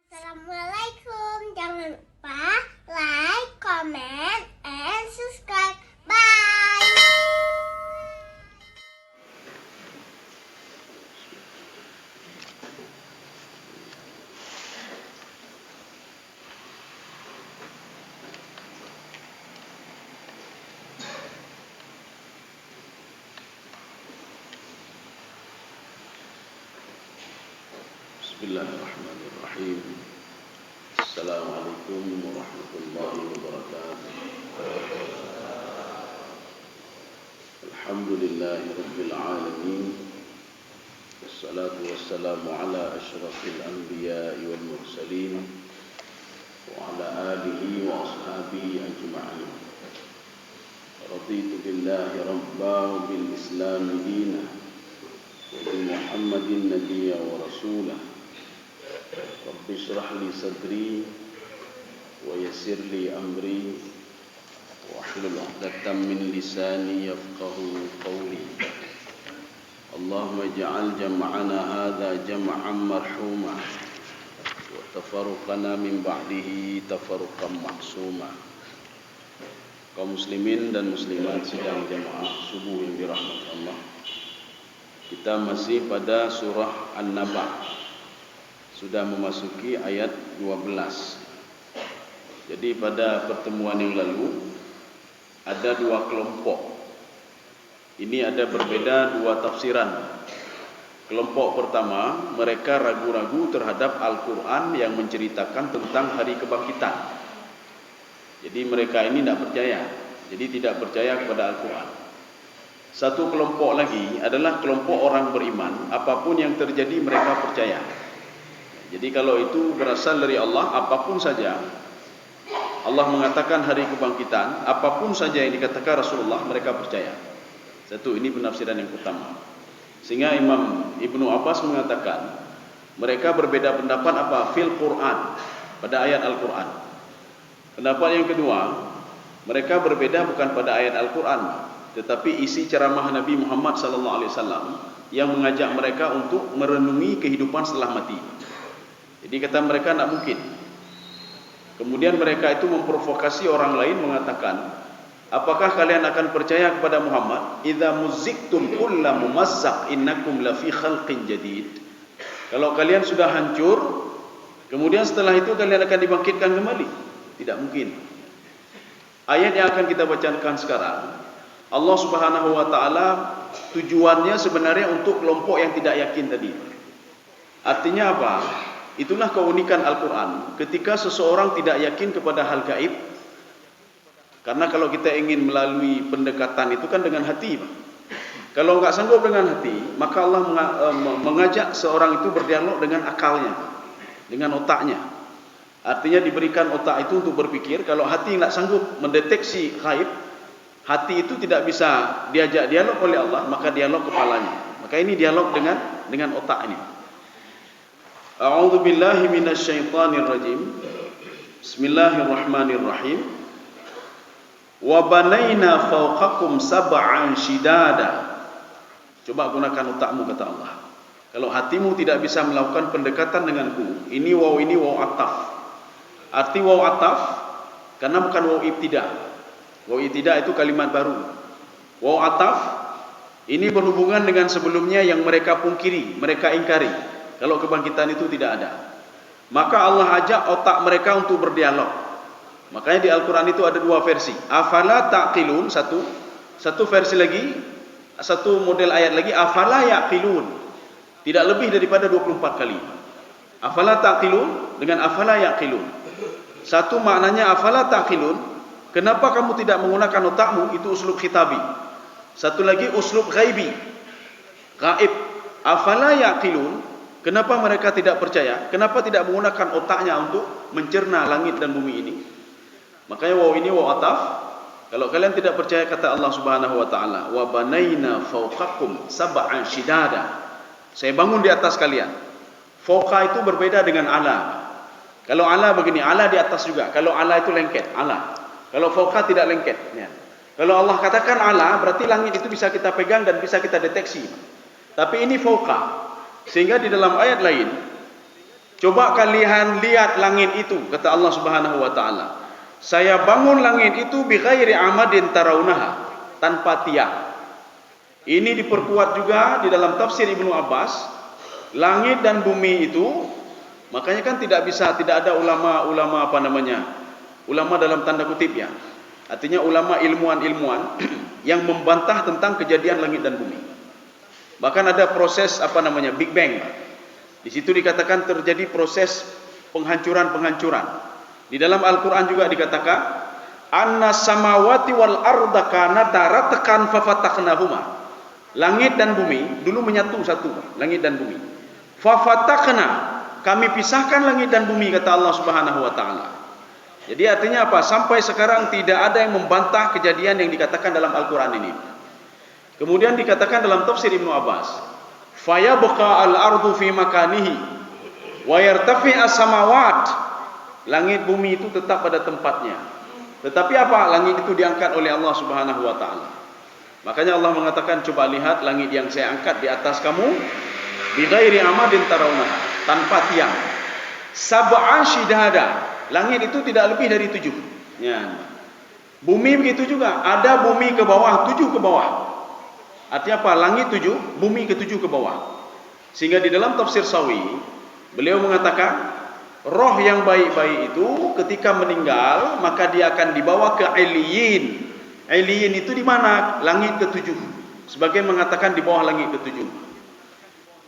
Assalamualaikum. Jangan lupa like, comment, and subscribe. Bye. Bismillahirrahmanirrahim. Assalamualaikum warahmatullahi wabarakatuh. Alhamdulillahi rabbil alamin. Wassalatu wassalamu ala asyrafil anbiya'i wal mursalin wa ala alihi wa ashabihi ajma'in. Raditu billahi rabba wa bil islami dina wa bi Muhammadin nabiyya wa rasulah. Rabbi shrah li sadri wa yassir li amri wahlul 'uqdatam min lisani yafqahu qawli. Allahumma ij'al jam'ana hadha jam'an marhuma wa tafarruqana min ba'dihi tafarruqan ma'suma. Kaum muslimin dan muslimat sidang jamaah subuh yang dirahmati Allah. Kita masih pada surah An-Naba. Sudah memasuki ayat 12. Jadi pada pertemuan yang lalu ada dua kelompok. Ini ada berbeda dua tafsiran. Kelompok pertama, mereka ragu-ragu terhadap Al-Quran yang menceritakan tentang hari kebangkitan. Jadi mereka ini tidak percaya. Jadi tidak percaya kepada Al-Quran. Satu kelompok lagi adalah kelompok orang beriman. Apapun yang terjadi mereka percaya. Jadi kalau itu berasal dari Allah, apapun saja Allah mengatakan hari kebangkitan, apapun saja yang dikatakan Rasulullah, mereka percaya. Satu, ini penafsiran yang pertama. Sehingga Imam Ibnu Abbas mengatakan mereka berbeda pendapat apa? Fil Quran, pada ayat Al-Quran. Pendapat yang kedua, mereka berbeda bukan pada ayat Al-Quran, tetapi isi ceramah Nabi Muhammad SAW yang mengajak mereka untuk merenungi kehidupan setelah mati. Jadi kata mereka tidak mungkin. Kemudian mereka itu memprovokasi orang lain mengatakan, apakah kalian akan percaya kepada Muhammad? Idza muziktum kulla mumazzaq innakum lafi khalqin jadid. Kalau kalian sudah hancur, kemudian setelah itu kalian akan dibangkitkan kembali. Tidak mungkin. Ayat yang akan kita bacakan sekarang, Allah Subhanahu wa taala tujuannya sebenarnya untuk kelompok yang tidak yakin tadi. Artinya apa? Itulah keunikan Al-Quran. Ketika seseorang tidak yakin kepada hal gaib, karena kalau kita ingin melalui pendekatan itu kan dengan hati, Pak. Kalau enggak sanggup dengan hati, maka Allah mengajak seorang itu berdialog dengan akalnya, dengan otaknya. Artinya diberikan otak itu untuk berpikir. Kalau hati enggak sanggup mendeteksi gaib, hati itu tidak bisa diajak dialog oleh Allah, maka dialog kepalanya. Maka ini dialog dengan otak ini. A'udzu billahi minasyaitonir rajim. Bismillahirrahmanirrahim. Wa banaina fawqakum sab'an shidada. Coba gunakan otakmu kata Allah. Kalau hatimu tidak bisa melakukan pendekatan denganku, ini waw ataf. Arti waw ataf karena bukan waw ibtida. Waw ibtida itu kalimat baru. Waw ataf ini berhubungan dengan sebelumnya yang mereka pungkiri, mereka ingkari. Kalau kebangkitan itu tidak ada, maka Allah ajak otak mereka untuk berdialog. Makanya di Al-Quran itu ada dua versi. Afala taqilun, satu versi lagi, satu model ayat lagi, afala yaqilun. Tidak lebih daripada 24 kali. Afala taqilun dengan afala yaqilun. Satu maknanya afala taqilun, kenapa kamu tidak menggunakan otakmu? Itu uslub khitabi. Satu lagi uslub ghaibi, gaib. Afala yaqilun, kenapa mereka tidak percaya? Kenapa tidak menggunakan otaknya untuk mencerna langit dan bumi ini? Makanya waw ini waw ataf. Kalau kalian tidak percaya kata Allah Subhanahu wa taala, wa banaina fawqakum sab'an shidada. Saya bangun di atas kalian. Fawqa itu berbeda dengan ala. Kalau ala begini, ala di atas juga. Kalau ala itu lengket, ala. Kalau fawqa tidak lengket, ya. Kalau Allah katakan ala, berarti langit itu bisa kita pegang dan bisa kita deteksi. Tapi ini fawqa. Sehingga di dalam ayat lain Coba kalian lihat langit itu, kata Allah Subhanahu wa taala. Saya bangun langit itu bi ghairi amadin tarawunaha, tanpa tiang. Ini diperkuat juga di dalam tafsir Ibnu Abbas. Langit dan bumi itu, makanya kan tidak ada ulama ulama dalam tanda kutip ya. Artinya ulama ilmuwan yang membantah tentang kejadian langit dan bumi. Bahkan ada proses Big Bang. Di situ dikatakan terjadi proses penghancuran. Di dalam Al-Qur'an juga dikatakan anna samawati wal arda kanata ratqan fafataqnahuma. Langit dan bumi dulu menyatu satu, langit dan bumi. Fafataqna, kami pisahkan langit dan bumi, kata Allah Subhanahu wa taala. Jadi artinya apa? Sampai sekarang tidak ada yang membantah kejadian yang dikatakan dalam Al-Qur'an ini. Kemudian dikatakan dalam tafsir Ibnu Abbas, fayabqa al-ardu fi makanihi wa yartafi as-samawat. Langit bumi itu tetap pada tempatnya. Tetapi apa? Langit itu diangkat oleh Allah Subhanahu wa taala. Makanya Allah mengatakan, coba lihat langit yang saya angkat di atas kamu bi ghairi amadin tarawna, tanpa tiang. Sab'an shidada. Langit itu tidak lebih dari 7. Ya. Bumi begitu juga, ada bumi ke bawah, 7 ke bawah. Artinya apa? Langit 7, bumi ke 7 ke bawah. Sehingga di dalam tafsir Sawi, beliau mengatakan, roh yang baik-baik itu ketika meninggal, maka dia akan dibawa ke Iliyin. Iliyin itu di mana? Langit ke-7. Sebagian mengatakan di bawah langit ke-7.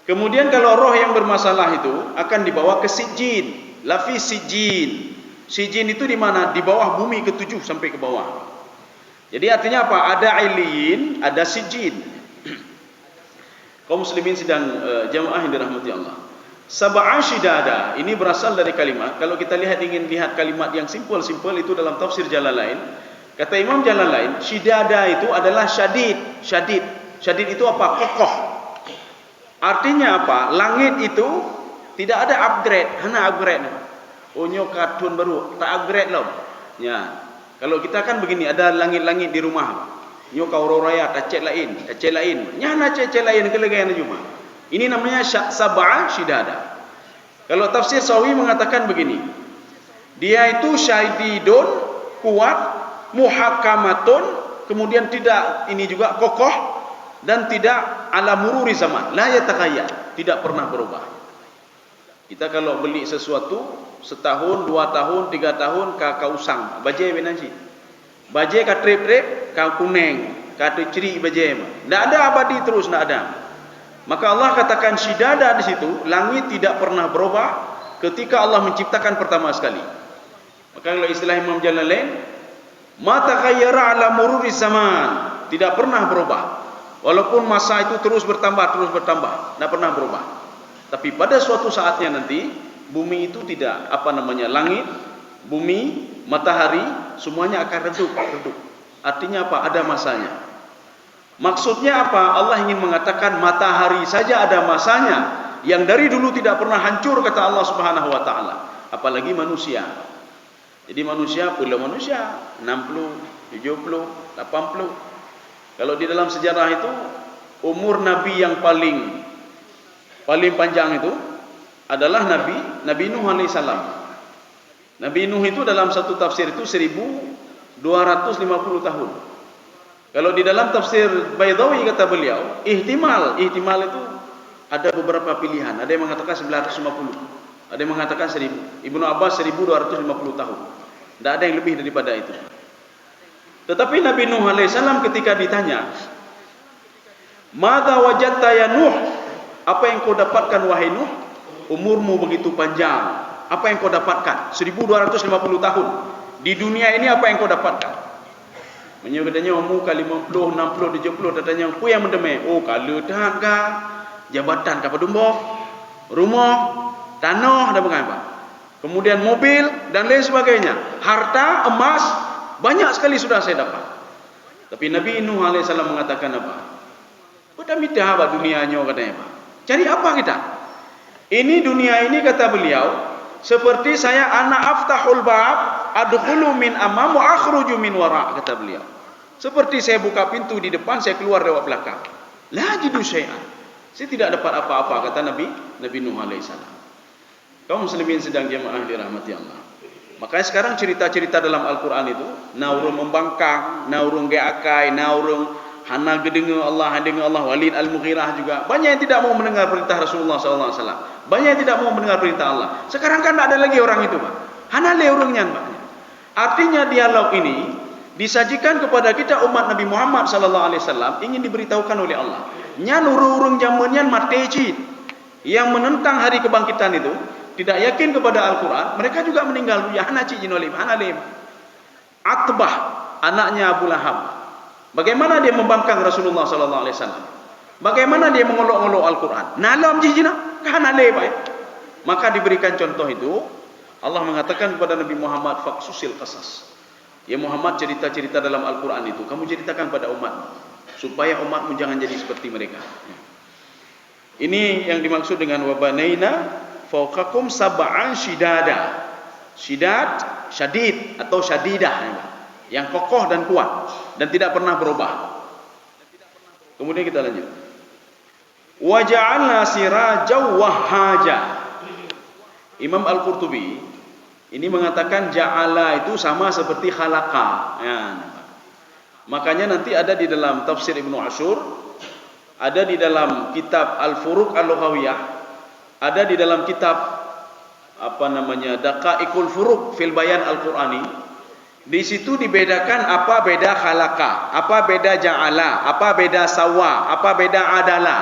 Kemudian kalau roh yang bermasalah itu akan dibawa ke Sijjin. Lafi Sijjin. Sijjin itu di mana? Di bawah bumi ke-7 sampai ke bawah. Jadi artinya apa? Ada Iliyin, ada Sijjin. Kaum muslimin sedang jamaah yang dirahmati Allah. Sab'an shidada, ini berasal dari kalimat. Kalau kita ingin lihat kalimat yang simple itu dalam tafsir Jalalain. Kata Imam Jalalain, shidada itu adalah syadid. Syadid itu apa? Kokoh. Artinya apa? Langit itu tidak ada upgrade, hanya upgrade. Oh nyo kartun baru, tak upgrade loh. Ya. Kalau kita kan begini, ada langit-langit di rumah. Nyo kau raya cek lain. Nyana cek lain kelegayan cuma. Ini namanya sab'an shidada. Kalau tafsir Sawi mengatakan begini, dia itu syadidun, kuat, muhakamatun, kemudian tidak ini juga kokoh dan tidak ala mururi zaman, la yataghayyar, tidak pernah berubah. Kita kalau beli sesuatu setahun, 2 tahun, 3 tahun ka usang, baje benanji. Baje ka trip ka kuning, ka ceri baje. Enggak ada abadi terus, enggak ada. Maka Allah katakan shidada di situ, langit tidak pernah berubah ketika Allah menciptakan pertama sekali. Maka kalau istilah Imam Jalalain, ma taghayyara ala mururi zaman, tidak pernah berubah. Walaupun masa itu terus bertambah, tidak pernah berubah. Tapi pada suatu saatnya nanti, bumi itu tidak, langit, bumi, matahari, semuanya akan redup. Artinya apa? Ada masanya. Maksudnya apa? Allah ingin mengatakan matahari saja ada masanya, yang dari dulu tidak pernah hancur, kata Allah Subhanahu wa taala. Apalagi manusia. Jadi manusia, 60, 70, 80. Kalau di dalam sejarah itu, umur Nabi yang paling panjang itu adalah Nabi Nuh alaihissalam. Nabi Nuh itu dalam satu tafsir itu 1250 tahun. Kalau di dalam tafsir Baydawi kata beliau, ihtimal itu ada beberapa pilihan. Ada yang mengatakan 950, ada yang mengatakan 1000. Ibnu Abbas 1250 tahun. Tidak ada yang lebih daripada itu. Tetapi Nabi Nuh alaihissalam ketika ditanya, "Madza wajadta ya Nuh?" Apa yang kau dapatkan wahai Nuh? Umurmu begitu panjang. Apa yang kau dapatkan? 1250 tahun. Di dunia ini apa yang kau dapatkan? Katanya muka 50, 60, 70. Katanya aku yang mendeme. Oh, kalau dah ka jabatan ka Padumbok, rumah, tanah dan apa? Kemudian mobil dan lain sebagainya. Harta, emas, banyak sekali sudah saya dapat. Tapi Nabi Nuh alaihissalam mengatakan apa? Udah midah apa dunianya, katanya apa? Cari apa kita? Ini dunia ini, kata beliau, seperti saya anak aftahul bab adkhulu min amam wa akhruju min wara, kata beliau. Seperti saya buka pintu di depan, saya keluar lewat belakang. La jidu syai'an. Saya tidak dapat apa-apa, kata Nabi Nuh alaihissalam. Kaum muslimin sedang jemaah dirahmati Allah. Makanya sekarang cerita-cerita dalam Al-Quran itu, naurung membangkang, naurung geakai, naurung hana gedenga Allah, handenga Allah, Walid Al-Mughirah juga. Banyak yang tidak mau mendengar perintah Rasulullah SAW. Banyak yang tidak mau mendengar perintah Allah. Sekarang kan tak ada lagi orang itu, Pak. Hana le urungnya, Pak. Artinya dialog ini disajikan kepada kita umat Nabi Muhammad SAW ingin diberitahukan oleh Allah. Nyan urung-urung zamannya mateci yang menentang hari kebangkitan itu, tidak yakin kepada Al-Quran, mereka juga meninggal dunia. Hana cik jinolim, hana lim. Atbah, anaknya Abu Lahab. Bagaimana dia membangkang Rasulullah SAW? Bagaimana dia mengolok-olok Al-Quran? Nalam cik jina, hana lim. Maka diberikan contoh itu, Allah mengatakan kepada Nabi Muhammad, Faqsusil qasas. Ya Muhammad, cerita-cerita dalam Al-Quran itu, kamu ceritakan pada umatmu, supaya umatmu jangan jadi seperti mereka. Ini yang dimaksud dengan wabanaina fawqakum sab'an shidada. Shidad, syadid atau syadidah, yang kokoh dan kuat dan tidak pernah berubah. Kemudian kita lanjut. Wa ja'alna sirajan wahhaja. Imam Al-Qurtubi ini mengatakan ja'ala itu sama seperti khalaqa. Ya. Makanya nanti ada di dalam tafsir Ibnu Ashur, ada di dalam kitab Al-Furuq Al-Lughawiyah, ada di dalam kitab Daqaiqul Furuq fil Bayan Al-Qur'ani. Di situ dibedakan apa beda khalaqa, apa beda ja'ala, apa beda sawwa, apa beda adala.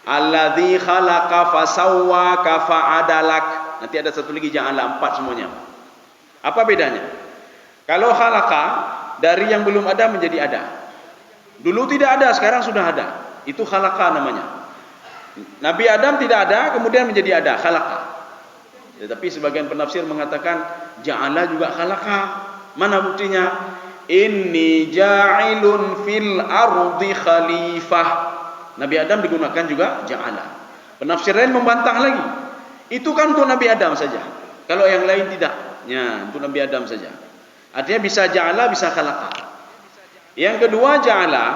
Alladzi khalaqa fasawwaka fa'adalak. Nanti ada satu lagi ja'ala, 4 semuanya. Apa bedanya? Kalau khalaqa dari yang belum ada menjadi ada. Dulu tidak ada, sekarang sudah ada. Itu khalaqa namanya. Nabi Adam tidak ada, kemudian menjadi ada, khalaqa. Tetapi sebagian penafsir mengatakan ja'ala juga khalaqa. Mana buktinya? Inni ja'ilun fil ardi khalifah. Nabi Adam digunakan juga ja'ala. Penafsir lain membantah lagi. Itu kan untuk Nabi Adam saja. Kalau yang lain tidak. Ya, untuk Nabi Adam saja. Artinya bisa ja'ala, bisa khalaqa. Yang kedua ja'ala.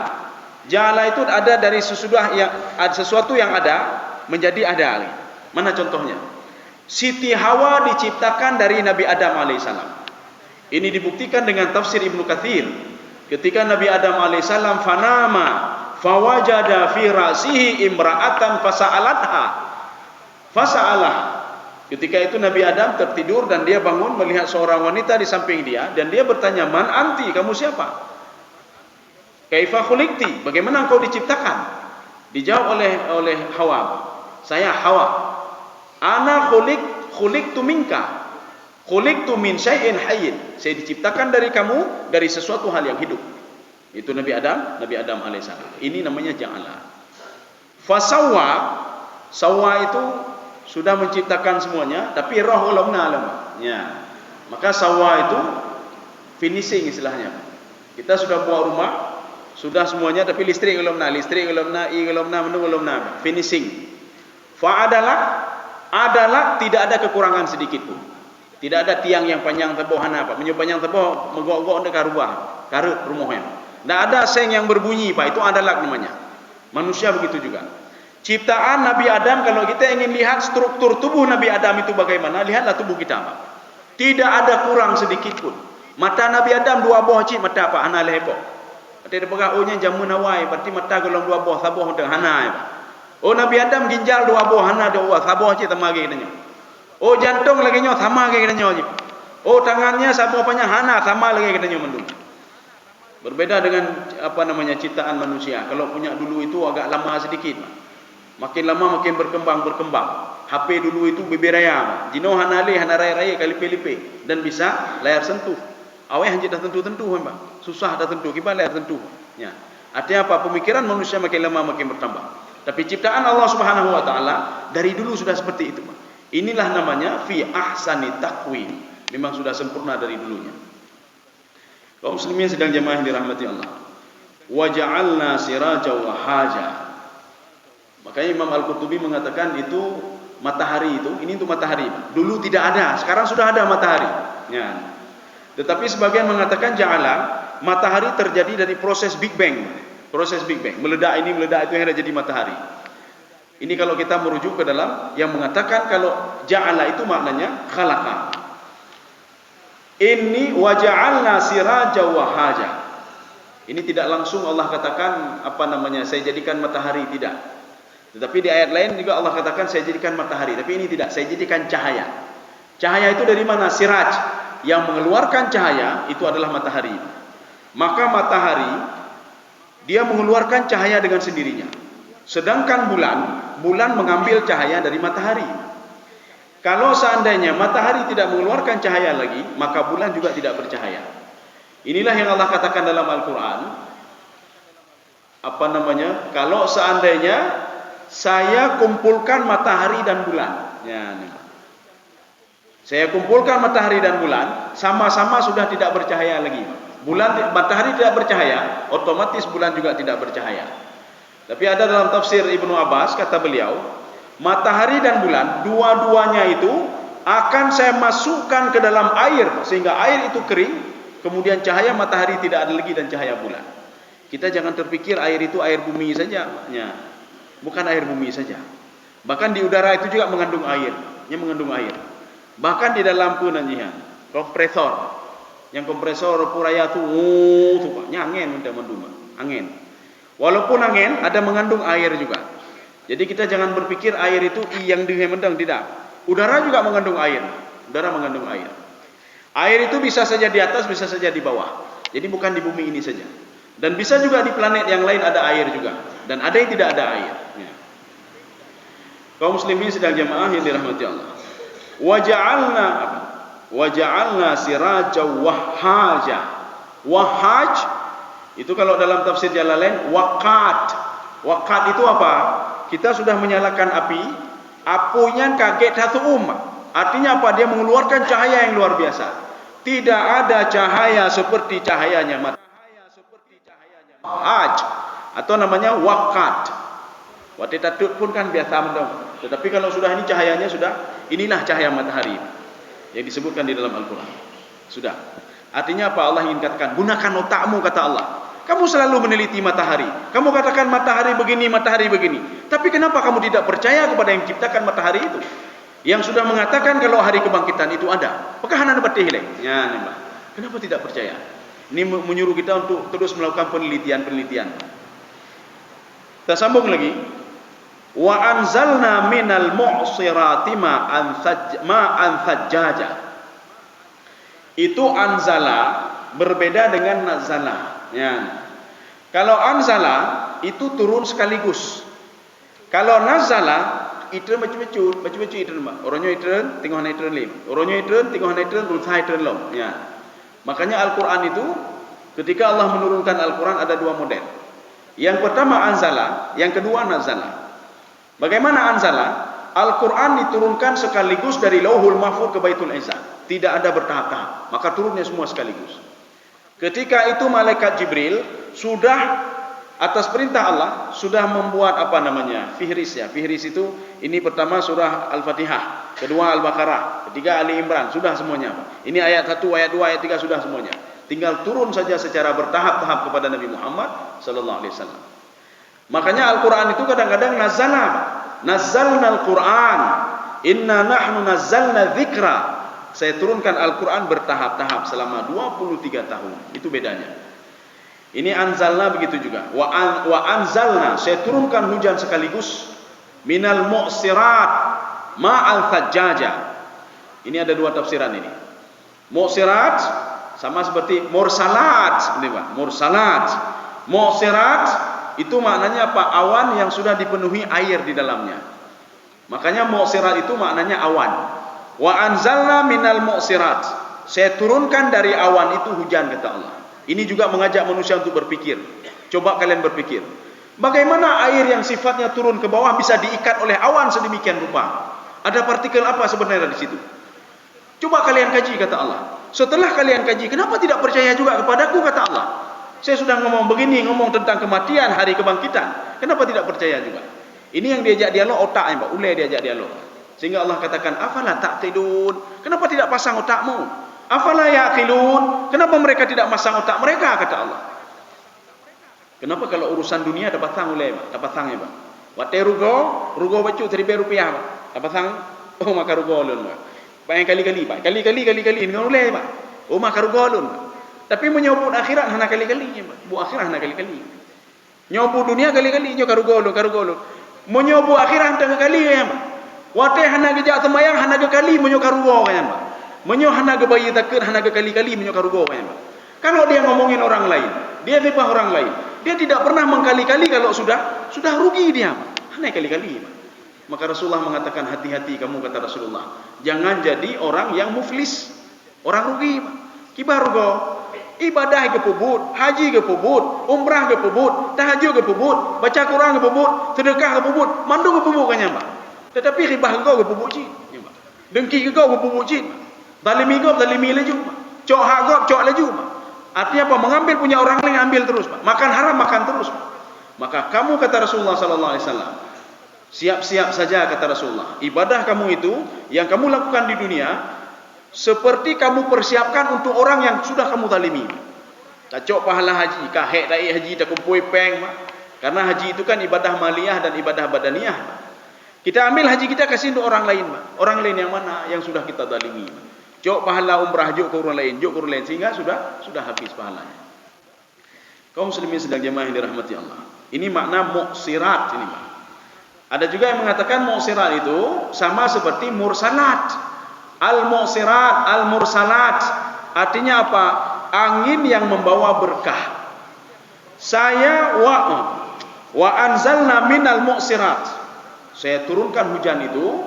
Ja'ala itu ada dari sesudah yang ada sesuatu yang ada menjadi ada. Mana contohnya? Siti Hawa diciptakan dari Nabi Adam alaihissalam. Ini dibuktikan dengan tafsir Ibnu Katsir. Ketika Nabi Adam alaihissalam fanama fawajada fi ra'sihi imra'atan fasa'alatha. Fasa'alah. Ketika itu Nabi Adam tertidur dan dia bangun melihat seorang wanita di samping dia dan dia bertanya, "Man anti? Kamu siapa?" Kaifa khuliqti? Bagaimana engkau diciptakan? Dijawab oleh Hawa. Saya Hawa. Ana khuliqtu minka. Khuliqtu min syai'in hayyin. Saya diciptakan dari kamu dari sesuatu hal yang hidup. Itu Nabi Adam alaihissalam. Ini namanya ja'ala. Fasawwa, sawwa itu sudah menciptakan semuanya, tapi roh ulamna alam. Ya. Maka sawwa itu finishing istilahnya. Kita sudah buat rumah, sudah semuanya, tapi listrik ulamna, menunggu ulamna, finishing. Adalah tidak ada kekurangan sedikit pun. Tidak ada tiang yang panjang teboh hana Pak. Menyu panjang teboh megok-gok dekat rumah, karut rumahnya. Tidak ada seng yang berbunyi Pak, itu adalah namanya. Manusia begitu juga. Ciptaan Nabi Adam, kalau kita ingin lihat struktur tubuh Nabi Adam itu bagaimana, lihatlah tubuh kita Pak. Tidak ada kurang sedikit pun. Mata Nabi Adam 2 buah cik mata Pak, hana lehepok. Berarti dia pegang ohnya jamun awai, berarti mata golong 2 buah, sabuh untuk hana Pak. Oh Nabi Adam ginjal 2 buah, hana 2 buah, sabuh cik temagi katanya. Oh jantung lagi nyo sama lagi katanya. Oh tangannya sabuh apanya, hana sama lagi katanya mendung. Berbeda dengan ciptaan manusia. Kalau punya dulu itu agak lama sedikit Pak. Makin lama makin berkembang. HP dulu itu beberaya, jino hanale hanaraya kali-kali dan bisa layar sentuh. Awak hanya dah tentu-tentu Pak. Susah dah tentu, kita layar tentu. Ya. Artinya apa? Pemikiran manusia makin lama makin bertambah. Tapi ciptaan Allah Subhanahu wa taala dari dulu sudah seperti itu Pak. Inilah namanya fi ahsani taqwim. Memang sudah sempurna dari dulunya. Kaum muslimin sedang jemaah yang dirahmati Allah. Wa ja'alna sirajan wahhaja. Makanya Imam Al-Qurtubi mengatakan itu matahari itu, ini untuk matahari. Dulu tidak ada, sekarang sudah ada matahari. Ya. Tetapi sebagian mengatakan ja'ala, matahari terjadi dari proses Big Bang. Proses Big Bang, meledak ini, meledak itu yang ada jadi matahari. Ini kalau kita merujuk ke dalam yang mengatakan kalau ja'ala itu maknanya khalaqa. Ini wa ja'alna siraja wa haja. Ini tidak langsung Allah katakan saya jadikan matahari, tidak. Tetapi di ayat lain juga Allah katakan saya jadikan matahari, tapi ini tidak, saya jadikan cahaya. Cahaya itu dari mana? Siraj. Yang mengeluarkan cahaya itu adalah matahari. Maka matahari dia mengeluarkan cahaya dengan sendirinya. Sedangkan bulan mengambil cahaya dari matahari. Kalau seandainya matahari tidak mengeluarkan cahaya lagi, maka bulan juga tidak bercahaya. Inilah yang Allah katakan dalam Al-Quran. Kalau seandainya saya kumpulkan matahari dan bulan. Ya, nih. Saya kumpulkan matahari dan bulan, sama-sama sudah tidak bercahaya lagi. Matahari tidak bercahaya, otomatis bulan juga tidak bercahaya. Tapi ada dalam tafsir Ibnu Abbas, kata beliau, matahari dan bulan, dua-duanya itu akan saya masukkan ke dalam air, sehingga air itu kering, kemudian cahaya matahari tidak ada lagi dan cahaya bulan. Kita jangan terpikir air itu air bumi saja, bukan air bumi saja. Bahkan di udara itu juga mengandung air, Bahkan di dalam kompresor, yang kompresor puraya tu, angin udah menduma, angin. Walaupun angin ada mengandung air juga. Jadi kita jangan berpikir air itu yang dimendang, tidak. Udara juga mengandung air. Air itu bisa saja di atas, bisa saja di bawah. Jadi bukan di bumi ini saja. Dan bisa juga di planet yang lain ada air juga. Dan ada yang tidak ada air. Ya. Kaum muslimin sedang jamaah yang dirahmati Allah. Wa ja'alna siraja wahhaja. Wahhaj itu kalau dalam tafsir Jalalain waqat. Waqat itu apa? Kita sudah menyalakan api, apinya kaget satu umat. Artinya apa? Dia mengeluarkan cahaya yang luar biasa. Tidak ada cahaya seperti cahayanya matahari. Haj atau namanya waqat. Waktu tatut pun kan biasa mendong. Tetapi kalau sudah ini cahayanya sudah, inilah cahaya matahari yang disebutkan di dalam Al-Quran. Sudah. Artinya apa? Allah ingin katakan, gunakan otakmu, kata Allah. Kamu selalu meneliti matahari. Kamu katakan matahari begini. Tapi kenapa kamu tidak percaya kepada yang ciptakan matahari itu? Yang sudah mengatakan kalau hari kebangkitan itu ada. Pekahanan batihilek. Ya, nembak. Kenapa tidak percaya? Ini menyuruh kita untuk terus melakukan penelitian. Kita sambung lagi. Wa anzalna minal mu'sirati ma'an thajjaja. Itu anzala berbeda dengan nazala. Ya. Kalau anzala itu turun sekaligus. Kalau nazala itu macam-macam itu mbak. Orangnya itu tengok hana itu lim. Orangnya itu tengok hana itu rutai itu lom. Ya. Makanya Al-Quran itu ketika Allah menurunkan Al-Quran ada dua model. Yang pertama anzala, yang kedua nazala. Bagaimana anzala? Al-Quran diturunkan sekaligus dari Lauhul Mahfuz ke Baitul Izzah. Tidak ada bertahap-tahap, maka turunnya semua sekaligus. Ketika itu malaikat Jibril sudah atas perintah Allah sudah membuat fihris ya. Fihris itu ini pertama surah Al-Fatihah, kedua Al-Baqarah, ketiga Ali Imran, sudah semuanya. Ini ayat 1, ayat 2, ayat 3 sudah semuanya. Tinggal turun saja secara bertahap-tahap kepada Nabi Muhammad sallallahu alaihi wasallam. Makanya Al-Qur'an itu kadang-kadang nazzalna Al-Qur'an, inna nahnu nazzalna dzikra. Saya turunkan Al-Quran bertahap-tahap selama 23 tahun. Itu bedanya. Ini anzalna begitu juga. Wa anzalna, saya turunkan hujan sekaligus. Minal mu'sirat ma'al thajjaja. Ini ada dua tafsiran ini. Mu'sirat sama seperti mursalat. Ini Pak, mursalat. Mu'sirat itu maknanya apa? Awan yang sudah dipenuhi air di dalamnya. Makanya mu'sirat itu maknanya awan. Wa anzalna minal mu'sirat. Saya turunkan dari awan itu hujan, kata Allah. Ini juga mengajak manusia untuk berpikir. Coba kalian berpikir. Bagaimana air yang sifatnya turun ke bawah bisa diikat oleh awan sedemikian rupa? Ada partikel apa sebenarnya di situ? Coba kalian kaji, kata Allah. Setelah kalian kaji, kenapa tidak percaya juga kepadaku, kata Allah? Saya sudah ngomong begini, ngomong tentang kematian, hari kebangkitan. Kenapa tidak percaya juga? Ini yang diajak dialog otaknya, Pak. Ulai diajak dialog. Sehingga Allah katakan, afala taqilun? Kenapa tidak pasang otakmu? Afala yaqilun? Kenapa mereka tidak pasang otak mereka, kata Allah? Kenapa kalau urusan dunia dapat pasang oleh Pak? Dapat pasang ya, Pak. Wate rugo bacu 1,000 rupiah Pak. Apa sang? Oh maka rugo lun Pak. Banyak kali-kali Pak. Kali-kali dengan ulai Pak. Oh maka rugo lun Pak. Tapi menyebut akhirat hana kali-kali Pak. Bu akhirat hana kali-kali. Nyobu dunia kali-kali nyo karugo lun. Menyobu akhirat hana kali ya Pak. Wate hana gejak semayang hana kali menyo karugo kan Pak. Menyo hana ke bayi takut hana ke kali-kali menyo karugo kan Pak. Kalau dia ngomongin orang lain, dia fitnah orang lain, dia tidak pernah mengkali-kali kalau sudah rugi dia. Hanya kali-kali. Maka Rasulullah mengatakan hati-hati kamu kata Rasulullah. Jangan jadi orang yang muflis, orang rugi. Kibar go. Ibadah ke pubut, haji ke pubut, umrah ke pubut, tahajud ke pubut, baca Quran ke pubut, sedekah ke pubut, mandu ke pubut kan Pak. Tetapi ribah kau ke pubut cik. Dengki kau ke pubut cik. Zalimi kau zalimi laju. Cok hak kau cok laju. Artinya apa? Mengambil punya orang lain ambil terus Pak. Makan haram makan terus Pak. Maka kamu kata Rasulullah sallallahu alaihi wasallam, siap-siap saja kata Rasulullah. Ibadah kamu itu yang kamu lakukan di dunia seperti kamu persiapkan untuk orang yang sudah kamu zalimi. Cocok pahala haji, kahek dai haji tak kumpul peng Pak. Karena haji itu kan ibadah maliyah dan ibadah badaniyah Pak. Kita ambil haji kita kasih untuk orang lain Pak. Orang lain yang mana? Yang sudah kita zalimi Pak. Jok pahala umrah jok ke orang lain, sehingga sudah habis pahalanya. Kaum muslimin sedang jemaah yang dirahmati Allah. Ini makna mu'sirat ini Pak. Ada juga yang mengatakan mu'sirat itu sama seperti mursalat. Al-mu'sirat, al-mursalat. Artinya apa? Angin yang membawa berkah. Saya wa anzalna minal mu'sirat. Saya turunkan hujan itu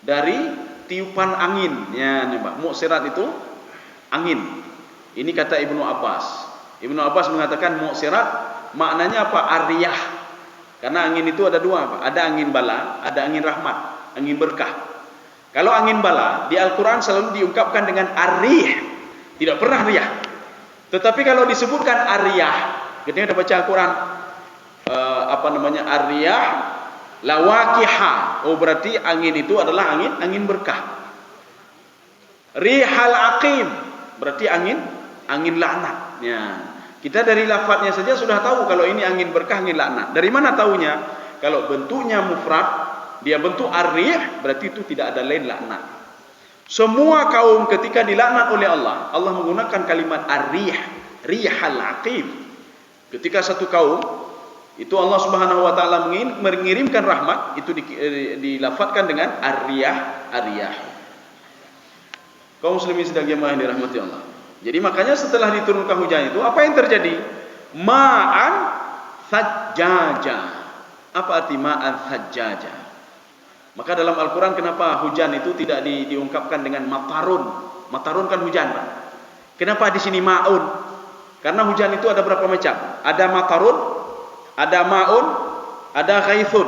dari tiupan angin ya nih Pak. Mu'sirat itu angin. Ini kata Ibnu Abbas. Ibnu Abbas mengatakan mu'sirat maknanya apa? Ariyah. Karena angin itu ada dua Pak. Ada angin bala, ada angin rahmat, angin berkah. Kalau angin bala di Al-Qur'an selalu diungkapkan dengan arih, tidak pernah riyah. Tetapi kalau disebutkan ariyah, ketika kita baca Al-Qur'an ariyah lawaqiha. Oh berarti angin itu adalah angin berkah. Rihal aqim berarti angin laknat. Ya. Kita dari lafadznya saja sudah tahu kalau ini angin berkah, angin laknat. Dari mana tahunya? Kalau bentuknya mufrad, dia bentuk ar-rih, berarti itu tidak ada lain laknat. Semua kaum ketika dilaknat oleh Allah, Allah menggunakan kalimat ar-rih, rihal aqim. Ketika satu kaum itu Allah Subhanahu wa taala mengirimkan rahmat, itu dilafadzkan dengan ar-riyah. Kaum muslimin sedang jemaah yang dirahmati Allah. Jadi makanya setelah diturunkan hujan itu apa yang terjadi? Ma'an thajjaja. Apa arti ma'an thajjaja? Maka dalam Al-Qur'an kenapa hujan itu tidak diungkapkan dengan matarun? Matarun kan hujan, Pak. Kenapa di sini ma'un? Karena hujan itu ada berapa macam? Ada matarun, ada ma'un, ada ghaithun.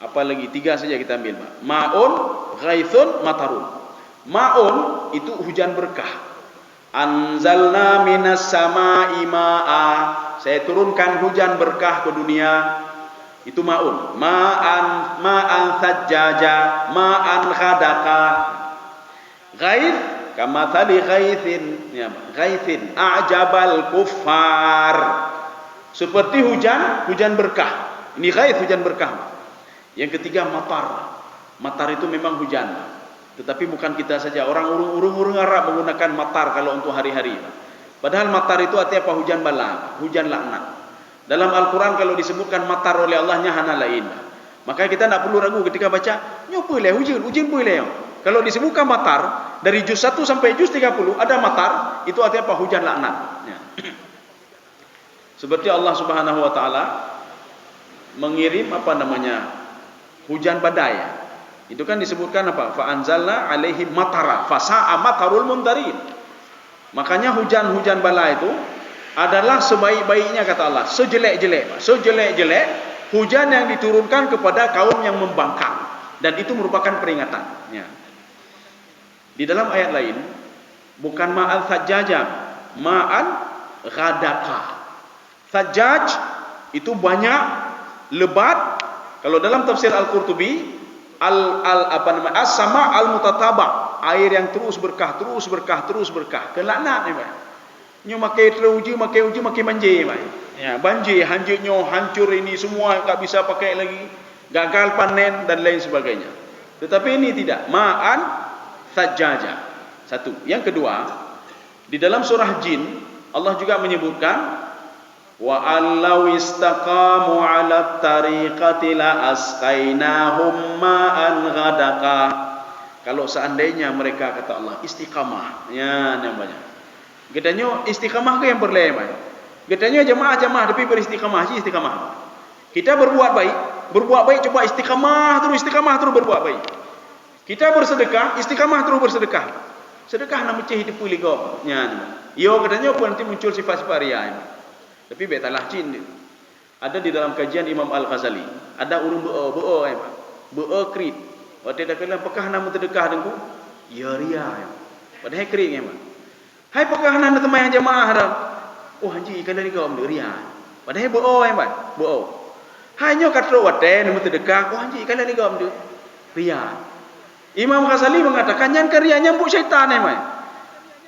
Apa lagi? 3 saja kita ambil, Pak. Ma'un, ghaithun, matarun. Ma'un itu hujan berkah. Anzalna minas sama'i ma'a. Saya turunkan hujan berkah ke dunia. Itu ma'un. Ma'an thajjaja, ma'an khadaka. Ghaith kama tali ghaithin, ya, ghaithin a'jabal kuffar. Seperti hujan berkah. Ini ghaith, hujan berkah. Yang ketiga matar. Matar itu memang hujan. Tetapi bukan kita saja, orang urung Arab menggunakan matar kalau untuk hari-hari. Padahal matar itu artinya apa? Hujan bala, hujan laknat. Dalam Al-Quran kalau disebutkan matar oleh Allahnya hana lain. Maka kita tidak perlu ragu ketika baca, nyopo le hujan boleh. Kalau disebutkan matar dari juz 1 sampai juz 30 ada matar, itu artinya apa? Hujan laknat. Ya. Seperti Allah Subhanahu wa taala mengirim hujan badai. Itu kan disebutkan apa? Fa anzalna alaihim matara fasa'a matarul mundarin. Makanya hujan-hujan bala itu adalah sebaik-baiknya kata Allah, sejelek-jelek hujan yang diturunkan kepada kaum yang membangkang, dan itu merupakan peringatan. Ya. Di dalam ayat lain bukan ma'al thajjaja, ma'an ghadaka. Thajjaj itu banyak, lebat. Kalau dalam tafsir Al-Qurtubi as-sama al-mutataba, air yang terus berkah. Kelaknat ni, Pak. Nyo makai teruji, makai manje, Pak. Ya, banjir, hancurnya, hancur ini semua tak bisa pakai lagi, gagal panen dan lain sebagainya. Tetapi ini tidak, ma'an thajjaja. Satu. Yang kedua, di dalam surah Jin Allah juga menyebutkan wa allau istaqamu 'ala tariqati la asqainahum ma'an ghadaqa. Kalau seandainya mereka kata Allah istiqamah, ya namanya. Gedanya istiqamah ke yang berleman. Gedanya jemaah-jemaah tapi beristiqamah, istiqamah. Kita berbuat baik coba istiqamah terus berbuat baik. Kita bersedekah, istiqamah terus bersedekah. Sedekah nak mecah hidup ligo. Ya. Yo katanya pun nanti muncul sifat-sifat riya. Tapi betalah jin dia. Ada di dalam kajian Imam Al-Ghazali, ada urung beo krit. Waktu dia kata apakah nama sedekah dengku? Ya riya. Padahal krit ya. Hai apakah nama teman yang jemaah dah? Oh haji kalau ni kau riya. Padahal beo ya, beo. Hanya kata waten nama sedekah, oh haji kalau ni kau riya. Imam Ghazali mengatakan yang karya nyambuk syaitan ya.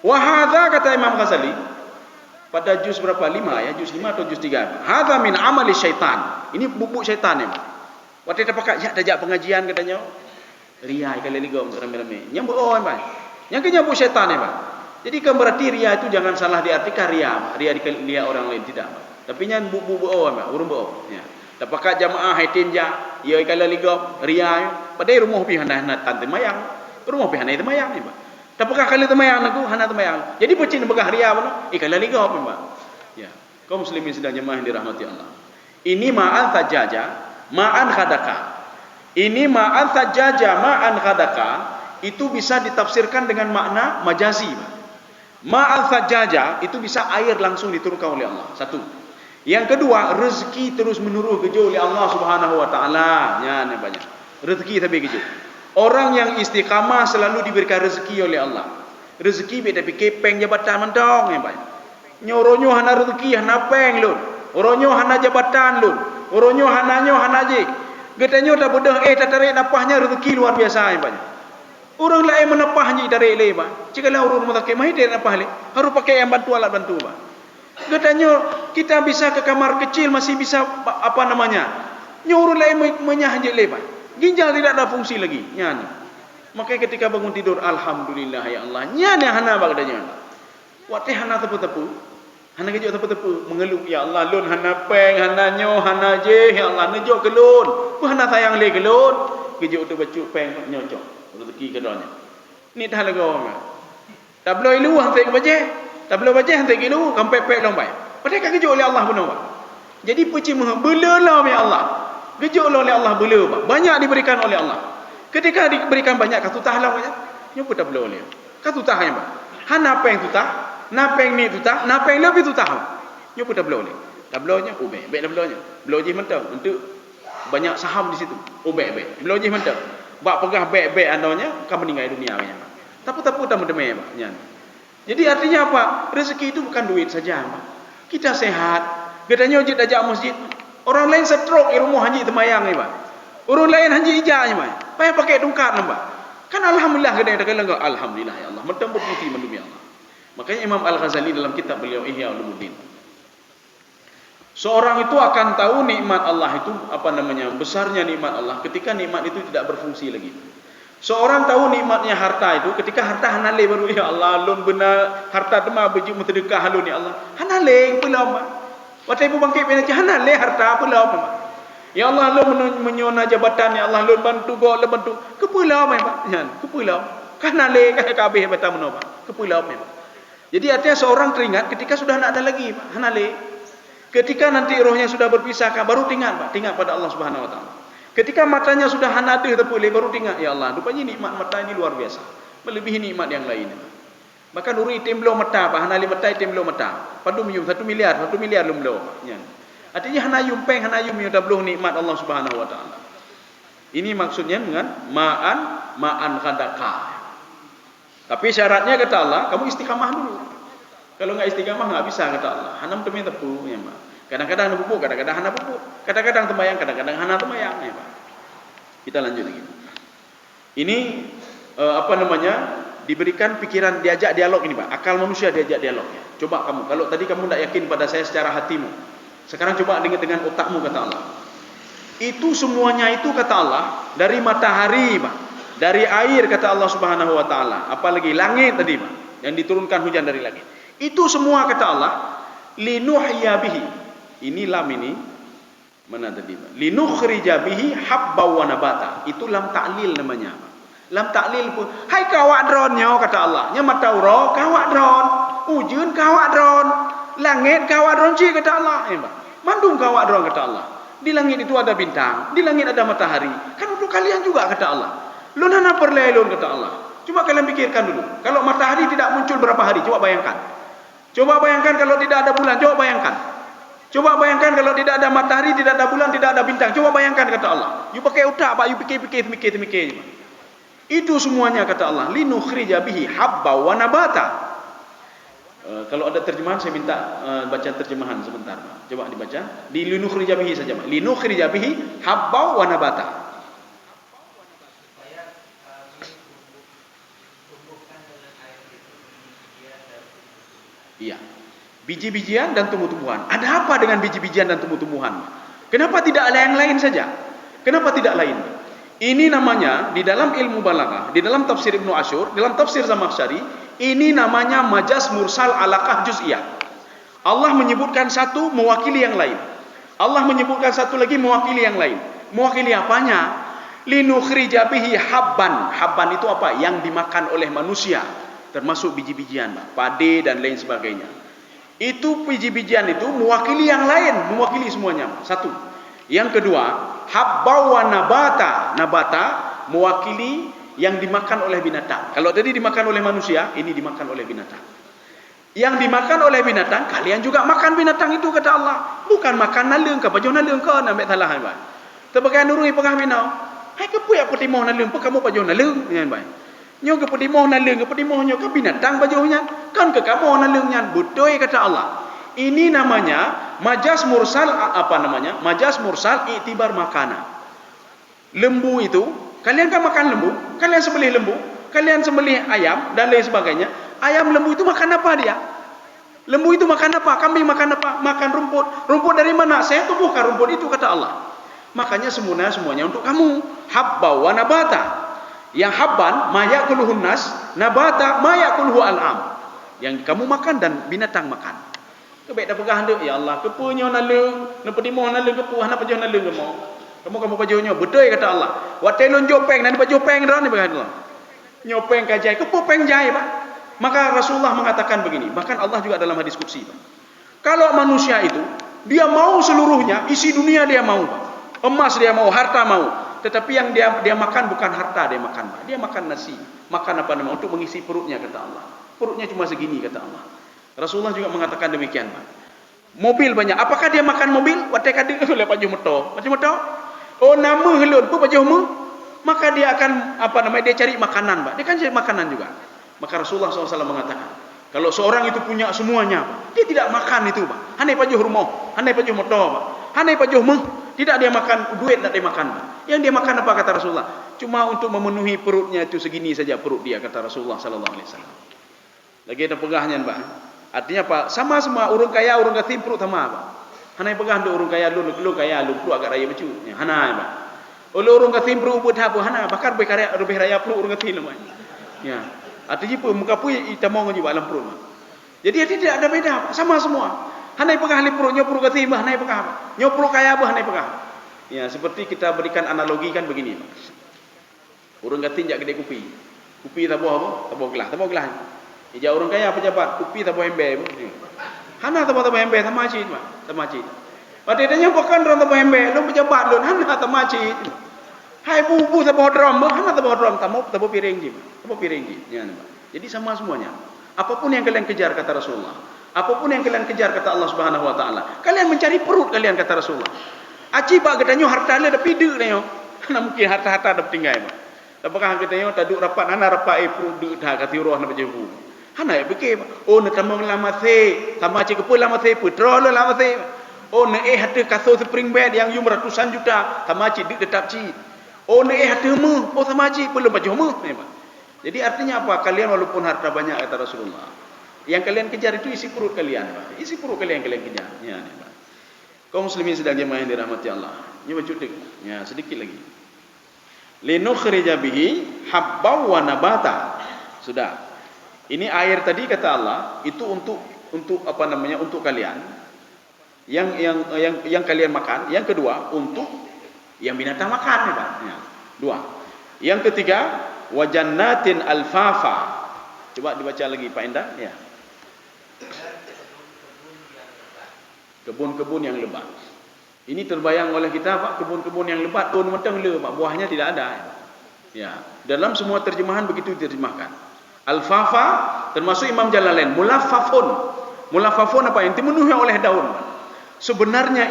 Wahada kata Imam Ghazali pada juz berapa? 5 ya, juz 5 atau juz 3. Hadza min amali syaitan. Ini bubuk syaitan ya. Waktu dia pakai ya dajak pengajian katanya. Riya kalau ni kau rame-rame. Nyambuk yang nyambuk syaitan ya. Jadi kan berarti riya itu jangan salah diartikan riya dilihat orang lain tidak. Tapi nyan bu-bu urung bo. Ya. Dapatkan jamaah haitin ja, ya kalau ligo riya. Padai rumah pi hana tante mayang. Rumah pi hana itu mayang ni, Pak. Dapatkan kali itu mayang aku hana itu mayang. Jadi pecin begah riya mana? Kalau ligo pi, Pak. Ya. Kaum muslimin sedang jemaah yang dirahmati Allah. Ini ma'an thajjaja, ma'an khadaka. Ini ma'an thajjaja, ma'an khadaka itu bisa ditafsirkan dengan makna majazi, Pak. Ma'al thajjaja itu bisa air langsung diturunkan oleh Allah. Satu. Yang kedua, rezeki terus menurun kejo oleh Allah Subhanahu wa taala. Ya, ni banyak. Rezeki tapi kejo. Orang yang istiqamah selalu diberikan rezeki oleh Allah. Rezeki beda fikir peng jabatan mentong ya, banyak. Nyoronyo hana rezeki hana peng lun. Oronyo hana jabatan lun. Oronyo hana je. Getanyo dah bodoh tak tarik napahnya rezeki luar biasa ya, banyak. Orang lain menapahnya dari leba. Jika lah orang memakai mahir dia napah le, harus pakai yang bantu alat bantu, Pak. Katanya kita bisa ke kamar kecil masih bisa apa namanya? Nyuruh lain menyahaja leba. Ginjal tidak ada fungsi lagi. Nyani. Makanya ketika bangun tidur, alhamdulillah ya Allah. Nyani hana bak katanya. Waktu hana tepu-tepu, hana kejut tepu-tepu mengeluh ya Allah lun hana peng, hana nyo, hana je ya Allah nejo kelun. Ku hana sayang le kelun. Kejut tu bacuk peng nyocok. Rezeki kedanya. Ni dah lagu orang. Tak boleh ilu hantai ke baje. Tak boleh baje hantai ke ilu sampai pek lombai. Padahal kan kejut oleh Allah benar. Jadi peci belalah oleh Allah. Kejut oleh Allah bela. Banyak diberikan oleh Allah. Ketika diberikan banyak kat tutah lah banyak. Nyopo tak boleh oleh. Kat tutah yang ba. Han apa yang tutah? Napa yang ni tutah? Napa yang lebih tutah? Nyopo tak boleh oleh. Tak bolehnya ubek. Baik tak bolehnya. Belum je mentau untuk banyak saham di situ. Ubek. Belum je mentau. Bak pegah baik-baik andanya kan meninggal dunia banyak. Tapi tak mendemai, Pak. Jadi artinya apa? Rezeki itu bukan duit saja, Pak. Kita sehat. Gedanya ujit ajak masjid. Orang lain stroke rumah haji temayang ni, Pak. Orang lain haji ijazah, Pak. Payah pakai dungkat, Pak. Kan alhamdulillah gedanya tak kala alhamdulillah ya Allah. Mentam berpuji mendumi Allah. Makanya Imam Al-Ghazali dalam kitab beliau Ihya Ulumuddin. Seorang itu akan tahu nikmat Allah itu apa namanya, besarnya nikmat Allah ketika nikmat itu tidak berfungsi lagi. Seorang tahu nikmatnya harta itu ketika harta hanale baru ya Allah lun benar harta dema baju mutedekah halun ya Allah. Hanale pula mak. Waktu ibu bangkit benar hanale harta pula mak. Ya Allah lun menyona jabatan ya Allah lun bantu go le bantu. Kepula mak. Yan, kepula. Hanale kabeh batam no mak. Kepula mak. Jadi artinya seorang teringat ketika sudah tak ada lagi Pak. Hanale. Ketika nanti rohnya sudah berpisahkan baru tinggal, Pak, tinggal pada Allah Subhanahu wa taala. Ketika matanya sudah hanade terpulih baru tinggal, ya Allah, rupanya nikmat mata ini luar biasa. Melebihi nikmat yang lain. Maka nuri temblo mata, Pak, hanali mata temblo mata. Padu mium 1 miliar lum lo, Pak. Artinya hanayum peng hanayum yo tabluh nikmat Allah Subhanahu wa taala. Ini maksudnya dengan ma'an khadaka. Tapi syaratnya kata Allah, kamu istiqamah dulu. Kalau enggak istiqamah enggak bisa kata Allah. Hanam temen tepu ya, Pak. Kadang-kadang hana pupuk, kadang-kadang hana pupuk. Kadang-kadang temayang, kadang-kadang hana temayang ya, Pak. Kita lanjut lagi. Ini apa namanya? Diberikan pikiran, diajak dialog ini, Pak. Akal manusia diajak dialog ya. Coba kamu, kalau tadi kamu tidak yakin pada saya secara hatimu. Sekarang coba ingat dengan otakmu, kata Allah. Itu semuanya itu, kata Allah, dari matahari, Pak. Dari air, kata Allah Subhanahu wa taala. Apalagi langit tadi, Pak, yang diturunkan hujan dari langit. Itu semua, kata Allah, linuhya bihi. Ini lam ini mana tadi, Pak? Linukhrija bihi habba wa nabata. Itu lam ta'lil namanya, Pak. Lam ta'lil pun, hai kawak dronnya, kata Allah. Nya matauro kawak dron, ujun kawak dron, langit kawak dron ci, kata Allah. Pak. Mandung kawak dron, kata Allah. Di langit itu ada bintang, di langit ada matahari. Kan untuk kalian juga, kata Allah. Lunana perlelun, kata Allah. Cuma kalian pikirkan dulu. Kalau matahari tidak muncul berapa hari? Coba bayangkan. Coba bayangkan kalau tidak ada bulan. Coba bayangkan. Coba bayangkan kalau tidak ada matahari, tidak ada bulan, tidak ada bintang. Coba bayangkan, kata Allah. You pakai otak, Pak. You pikir. Itu semuanya, kata Allah. Linukhrija bihi habba wa nabata. Kalau ada terjemahan saya minta baca terjemahan sebentar, Pak. Coba dibaca. Di linukhrija bihi saja, Pak. Linukhrija bihi habba wa nabata. Iya. Biji-bijian dan tumbuh-tumbuhan. Ada apa dengan biji-bijian dan tumbuh-tumbuhan? Kenapa tidak ada yang lain saja? Kenapa tidak lain? Ini namanya di dalam ilmu balaghah, di dalam tafsir Ibnu Asyur, dalam tafsir Zamakhsyari, ini namanya majaz mursal alaqah juz'iyah. Allah menyebutkan satu mewakili yang lain. Allah menyebutkan satu lagi mewakili yang lain. Mewakili apanya? Linukhrija bihi habban. Habban itu apa? Yang dimakan oleh manusia, termasuk biji-bijian, padi dan lain sebagainya. Itu biji-bijian itu mewakili yang lain, mewakili semuanya. Satu. Yang kedua, habba wa nabata. Nabata mewakili yang dimakan oleh binatang. Kalau tadi dimakan oleh manusia, ini dimakan oleh binatang. Yang dimakan oleh binatang, kalian juga makan binatang itu, kata Allah. Bukan makan nalung ke, pajuh nalung ke, nampak salah, Pak. Tebagai nurui pengah minau. Hai ke puya petimoh nalung, kamu pajuh nalung, kan, Pak. Nyo ke petimoh nalung, ke petimoh nyo ke binatang pajuhnya. Kan ke kamu nalungnya. Betul, kata Allah. Ini namanya majaz mursal, apa namanya? Majaz mursal iktibar makanan. Lembu itu, kalian kan makan lembu, kalian sembelih lembu, kalian sembelih ayam dan lain sebagainya. Ayam lembu itu makan apa dia? Lembu itu makan apa? Kambing makan apa? Makan rumput. Rumput dari mana? Saya tumbuhkan rumput itu, kata Allah. Makanya semuanya untuk kamu. Habba wa nabata. Yang habban ma yakuluhun nas, nabata ma yakuluhu al-am. Yang kamu makan dan binatang makan. Kebek dah pegah anda, ya Allah, kepunya nalung, nepedimoh nalung kepu, hana pajuh nalung kemo. Kamu pajuhnya, betul, kata Allah. Wa telon jopeng dan pajuh peng dah ni pegah Allah. Nyopeng kajai, kepu peng jai, Pak. Maka Rasulullah mengatakan begini, bahkan Allah juga dalam hadis qudsi, Pak. Kalau manusia itu dia mau seluruhnya, isi dunia dia mau, Pak. Emas dia mau, harta mau. Tetapi yang dia makan bukan harta, dia makan, Pak. Dia makan nasi, makan apa namanya untuk mengisi perutnya, kata Allah. Perutnya cuma segini, kata Allah. Rasulullah juga mengatakan demikian, Pak. Mobil banyak. Apakah dia makan mobil? Watai kadi oleh pajuh motor. Pajuh motor? Oh, nama helun pun pajuh mu. Maka dia akan apa namanya? Dia cari makanan, Pak. Dia kan cari makanan juga. Maka Rasulullah SAW mengatakan, kalau seorang itu punya semuanya, Pak, dia tidak makan itu, Pak. Hanai pajuh rumah, hanai pajuh motor, Pak. Hanai pajuh mu. Tidak dia makan duit, tidak dia makan, Pak. Yang dia makan apa, kata Rasulullah? Cuma untuk memenuhi perutnya itu segini saja perut dia, kata Rasulullah SAW. Lagi ada pegahnya, Pak. Artinya Pak, sama-sama orang kaya, orang katim perut sama, Pak. Hanai pegah untuk orang kaya lu kaya lu perut agak raya becu. Ya, hanai, Pak. Oleh orang katim perut buat apa? Hanai bakar berkarya lebih raya perut orang katim namanya. Ya. Artinya pun muka pun kita mau juga dalam perut, Pak. Jadi tidak ada beda, Pak. Sama semua. Hanai pegah li perutnya perut katim, hanai pegah, Pak. Nyo perut kaya apa hanai pegah. Ya, seperti kita berikan analogi kan begini, Pak. Orang katim jak gede kupi. Kupi tabuh apa? Tabuh gelas. Ija orang kaya pejabat, kupi tabuh ember. Hana tabuh ember sama cid, Pak. Sama cid. Padahal bukan orang tabuh ember, lu pejabat lu hana sama cid. Hai bubu tabuh drum, hana tabuh drum, tabuh piring ji, tabuh piring ji. Ya, Pak. Jadi sama semuanya. Apapun yang kalian kejar, kata Rasulullah. Apapun yang kalian kejar, kata Allah Subhanahu wa taala. Kalian mencari perut kalian, kata Rasulullah. Aci bak katanya harta le dah pide nyo. Hana mungkin harta-harta dah tinggal, Pak. Apakah katanya taduk rapat hana rapat perut dah kata roh na bejebu. Hana ya bekeh, oh na tamang lama se, sama cik kepo lama se, petrol lama se. Oh na hati kaso spring bed yang yum ratusan juta, sama cik dik tetap cik. Oh na hati mu, oh sama cik belum baju mu, Jadi artinya apa? Kalian walaupun harta banyak, kata Rasulullah, yang kalian kejar itu isi perut kalian, Pak. Isi perut kalian kejar. Ya, Pak. Kaum muslimin sedang jemaah yang dirahmati Allah. Ini baca ya sedikit lagi. Linukhrija bihi habbaw wa nabata. Sudah. Ini air tadi kata Allah itu untuk apa namanya? Untuk kalian yang kalian makan. Yang kedua untuk yang binatang makan ya, Pak. Ya. Dua. Yang ketiga wa jannatin alfafa. Coba dibaca lagi Pak Endah ya. Kebun-kebun yang lebat. Ini terbayang oleh kita Pak, kebun-kebun yang lebat, daun matang le Pak, buahnya tidak ada. Ya, dalam semua terjemahan begitu diterjemahkan. Alfafa termasuk Imam Jalalain, mulaffafun. Mulaffafun apa yang dipenuhi oleh daun. Sebenarnya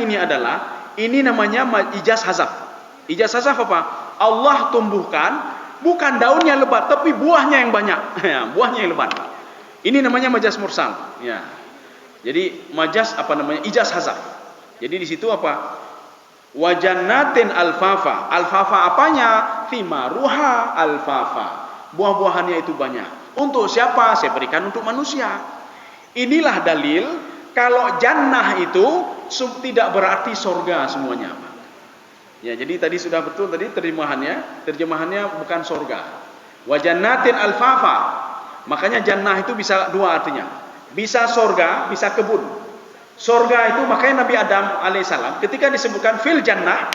ini namanya ijaz hazaf. Ijaz hazaf apa? Allah tumbuhkan bukan daunnya lebat tapi buahnya yang banyak. Ya, buahnya yang lebat. Ini namanya majaz mursal. Ya. Jadi majaz apa namanya? Ijaz hazaf. Jadi di situ apa? Wajannatin alfafa. Alfafa apanya? Thimaruha alfafa. Buah-buahannya itu banyak. Untuk siapa? Saya berikan untuk manusia. Inilah dalil kalau jannah itu tidak berarti sorga semuanya. Ya, jadi tadi sudah betul tadi terjemahannya bukan sorga. Wajannatin alfafa. Makanya jannah itu bisa dua artinya. Bisa sorga, bisa kebun. Sorga itu makanya Nabi Adam alaihissalam ketika disebutkan fil jannah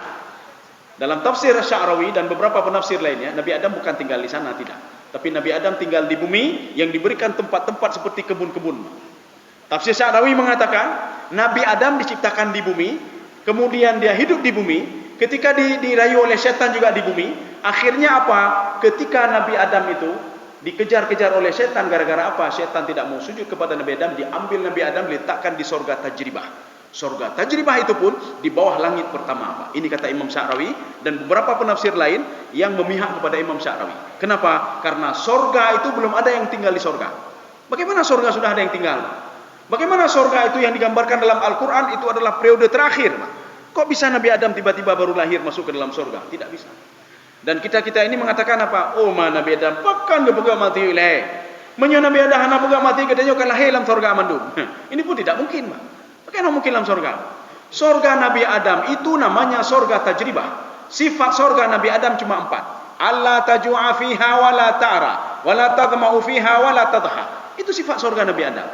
dalam tafsir Sya'rawi dan beberapa penafsir lainnya, Nabi Adam bukan tinggal di sana, tidak. Tapi Nabi Adam tinggal di bumi yang diberikan tempat-tempat seperti kebun-kebun. Tafsir Sya'rawi mengatakan Nabi Adam diciptakan di bumi, kemudian dia hidup di bumi, ketika dirayu oleh setan juga di bumi. Akhirnya apa? Ketika Nabi Adam itu dikejar-kejar oleh setan, gara-gara apa? Setan tidak mau sujud kepada Nabi Adam, diambil Nabi Adam, diletakkan di sorga tajribah. Sorga tajribah itu pun di bawah langit pertama. Ini kata Imam Sya'rawi dan beberapa penafsir lain yang memihak kepada Imam Sya'rawi. Kenapa? Karena sorga itu belum ada yang tinggal di sorga. Bagaimana sorga sudah ada yang tinggal? Bagaimana sorga itu yang digambarkan dalam Al-Quran itu adalah periode terakhir? Kok bisa Nabi Adam tiba-tiba baru lahir masuk ke dalam sorga? Tidak bisa. Dan kita ini mengatakan apa? Oh, Nabi Adam pakan gebuga mati oleh. Menyo Nabi Adam hana buga mati katanya kan lahir dalam surga mandum. Ini pun tidak mungkin, Pak. Bagaimana mungkin dalam surga? Surga Nabi Adam itu namanya surga tajribah. Sifat surga Nabi Adam cuma 4. Allah tajua fiha wa la ta'ra wa la tadma'u fiha wa la tadha. Itu sifat surga Nabi Adam.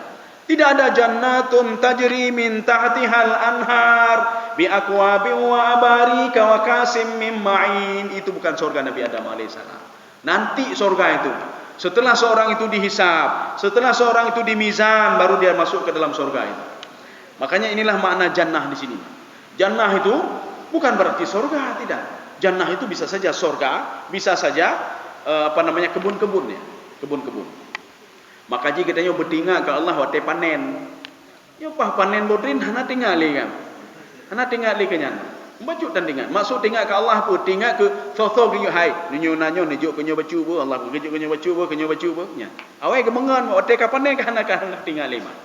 Tidak ada jannatun tajri min tahtihal anhar bi aqwabin wa abarika wa kasim min ma'in. Itu bukan surga Nabi Adam alaihissalam. Nanti surga itu setelah seorang itu dihisab, setelah seorang itu dimizan, baru dia masuk ke dalam surga itu. Makanya inilah makna jannah di sini. Jannah itu bukan berarti surga, tidak. Jannah itu bisa saja surga, bisa saja kebun-kebun ya, kebun-kebun. Maka jika kita bertinggal ke Allah wate panen. Yo pah panen bodrin hana tingali kan. Hana tingali kenyan. Bajuk tandingan. Maksud tinggal ke Allah pun tinggal ke so-so ke hai. Nyo nanyo nejuk ke nyo bacu bu Allah kejuk ke nyo bacu bu nya. Awai gemengan wate ka panen ka hana tingali mah.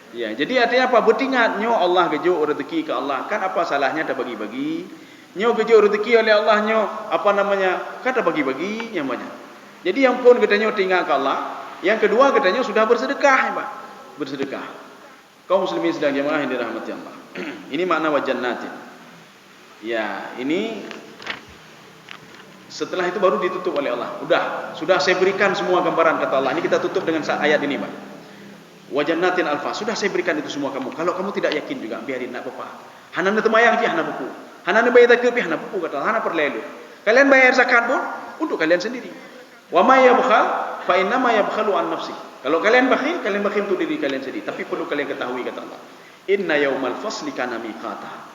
Ya, jadi artinya apa? Bertinggal nyo Allah kejuk rezeki ke Allah. Kan apa salahnya dah bagi-bagi? Nyo kejuk rezeki oleh Allah nyo kan dah bagi-bagi nyamanya. Jadi yang pun katanya tinggal ke Allah. Yang kedua katanya sudah bersedekah, Pak. Bersedekah. Kaum muslimin sedang jemaah yang dirahmati Allah. Ini makna wajannatin. Ya, ini setelah itu baru ditutup oleh Allah. Sudah saya berikan semua gambaran kata Allah. Ini kita tutup dengan ayat ini, Pak. Wajannatin alfa. Sudah saya berikan itu semua kamu. Kalau kamu tidak yakin juga, biarin nak apa. Hanan temayang ki hana buku. Hanan bayar zakat pi hana buku kata Allah. Hana perlelu. Kalian bayar zakat pun untuk kalian sendiri. Wa may yabkhal fa inna ma yabkhalu an nafsi. Kalau kalian bakhil untuk diri kalian sendiri. Tapi perlu kalian ketahui kata Allah. Inna yaumal fasli kana miqata.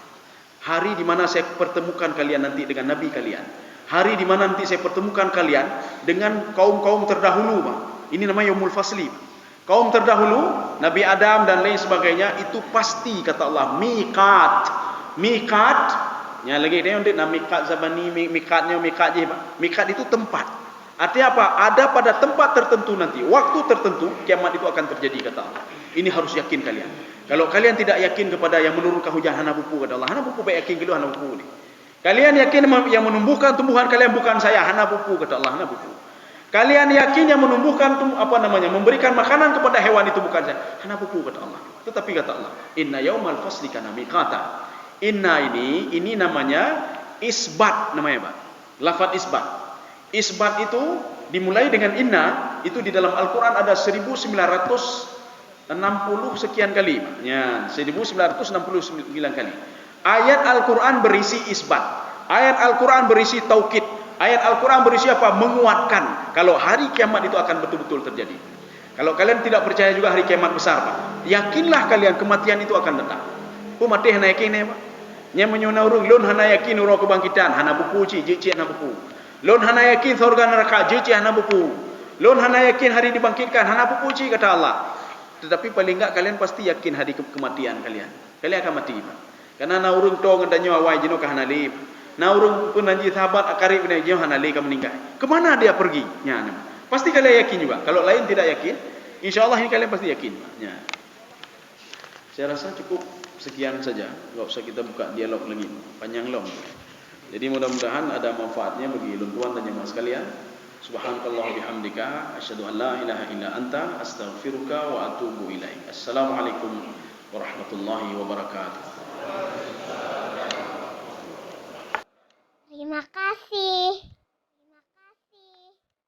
Hari di mana saya pertemukan kalian nanti dengan nabi kalian. Hari di mana nanti saya pertemukan kalian dengan kaum-kaum terdahulu, Pak. Ini namanya yaumul fasli. Kaum terdahulu, Nabi Adam dan lain sebagainya itu pasti kata Allah miqat. Miqat, nya lagi dia untuk miqat zabani, miqatnya miqat je, Pak. Miqat itu tempat. Artinya apa? Ada pada tempat tertentu nanti, waktu tertentu kiamat itu akan terjadi kata Allah. Ini harus yakin kalian. Kalau kalian tidak yakin kepada yang menurunkan hujan hana buku kata Allah, hana buku baik yakin dulu hana buku ni. Kalian yakin yang menumbuhkan tumbuhan kalian bukan saya, hana buku kata Allah, hana buku. Kalian yakin yang menumbuhkan memberikan makanan kepada hewan itu bukan saya, hana buku kata Allah. Tetapi kata Allah, inna yaumal fasli kana miqata. Inna ini namanya isbat namanya Pak. Lafaz isbat. Isbat itu dimulai dengan inna, itu di dalam Al-Quran ada 1960 sekian kali. Ya, 1969 kali. Ayat Al-Quran berisi isbat. Ayat Al-Quran berisi taukid. Ayat Al-Quran berisi apa? Menguatkan kalau hari kiamat itu akan betul-betul terjadi. Kalau kalian tidak percaya juga hari kiamat besar Pak, yakinlah kalian kematian itu akan datang. Mati hana yakin ya Pak. Nya menyona urung lon hana yakin urang kebangkitan hana buku ci hana buku. Lon hana yakin surga neraka ci hana buku. Lon hana yakin hari dibangkitkan hana buku ci kata Allah. Tetapi paling enggak kalian pasti yakin hari kematian kalian. Kalian akan mati Pak. Karena na urung to ngandanyo awai jino ka hana lip. Na urung pun nanti sahabat akarib ni jino hana lip ka meninggal. Kemana dia pergi? Nya pasti kalian yakin juga. Kalau lain tidak yakin, insyaallah ini kalian pasti yakin. Ya. Saya rasa cukup sekian saja. Enggak usah kita buka dialog lagi. Panjang long. Jadi mudah-mudahan ada manfaatnya bagi tuan dan jemaah sekalian. Subhanakallah bihamdika asyhadu an la ilaha illa anta astaghfiruka wa atubu ilaik. Assalamualaikum warahmatullahi wabarakatuh.